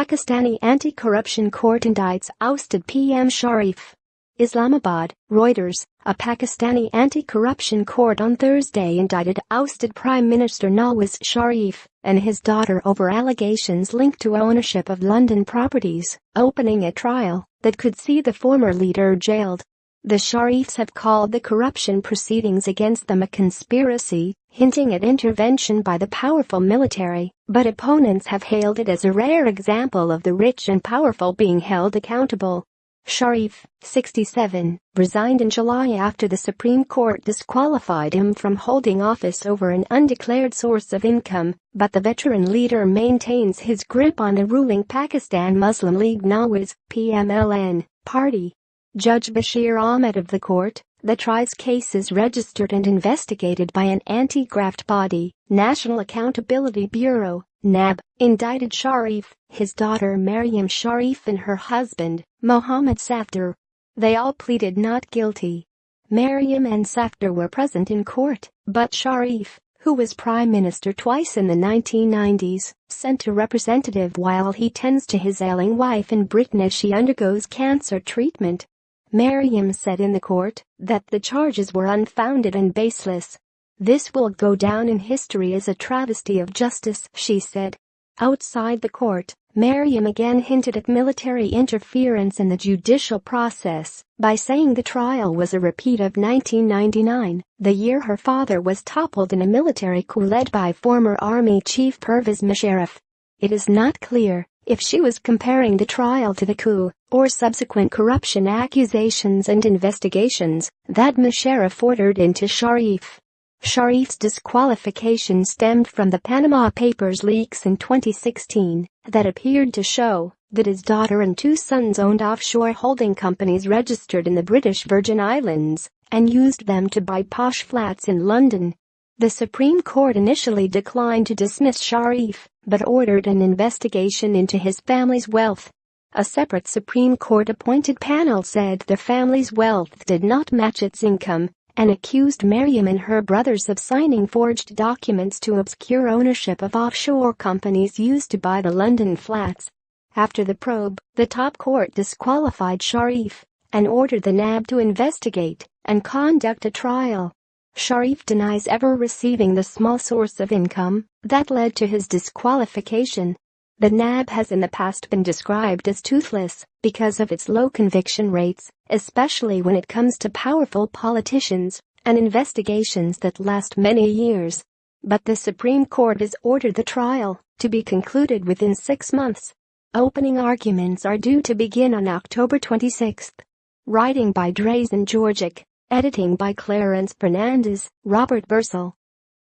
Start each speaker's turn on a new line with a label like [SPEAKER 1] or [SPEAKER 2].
[SPEAKER 1] Pakistani anti-corruption court indicts ousted PM Sharif. Islamabad, Reuters. A Pakistani anti-corruption court on Thursday indicted ousted Prime Minister Nawaz Sharif and his daughter over allegations linked to ownership of London properties, opening a trial that could see the former leader jailed. The Sharifs have called the corruption proceedings against them a conspiracy, hinting at intervention by the powerful military, but opponents have hailed it as a rare example of the rich and powerful being held accountable. Sharif, 67, resigned in July after the Supreme Court disqualified him from holding office over an undeclared source of income, but the veteran leader maintains his grip on the ruling Pakistan Muslim League-Nawaz (PML-N) party. Judge Bashir Ahmed of the court, that tries cases registered and investigated by an anti-graft body, National Accountability Bureau (NAB), indicted Sharif, his daughter Maryam Sharif and her husband, Mohammed Safdar. They all pleaded not guilty. Maryam and Safdar were present in court, but Sharif, who was prime minister twice in the 1990s, sent a representative while he tends to his ailing wife in Britain as she undergoes cancer treatment. Maryam said in the court that the charges were unfounded and baseless. "This will go down in history as a travesty of justice," she said. Outside the court, Maryam again hinted at military interference in the judicial process by saying the trial was a repeat of 1999, the year her father was toppled in a military coup led by former Army Chief Pervez Musharraf. It is not clear if she was comparing the trial to the coup or subsequent corruption accusations and investigations that Musharraf ordered into Sharif. Sharif's disqualification stemmed from the Panama Papers leaks in 2016 that appeared to show that his daughter and two sons owned offshore holding companies registered in the British Virgin Islands and used them to buy posh flats in London. The Supreme Court initially declined to dismiss Sharif, but ordered an investigation into his family's wealth. A separate Supreme Court-appointed panel said the family's wealth did not match its income and accused Maryam and her brothers of signing forged documents to obscure ownership of offshore companies used to buy the London flats. After the probe, the top court disqualified Sharif and ordered the NAB to investigate and conduct a trial. Sharif denies ever receiving the small source of income that led to his disqualification. The NAB has in the past been described as toothless because of its low conviction rates, especially when it comes to powerful politicians and investigations that last many years. But the Supreme Court has ordered the trial to be concluded within 6 months. Opening arguments are due to begin on October 26. Writing by Drazen Georgic. Editing by Clarence Fernandez, Robert Bursell.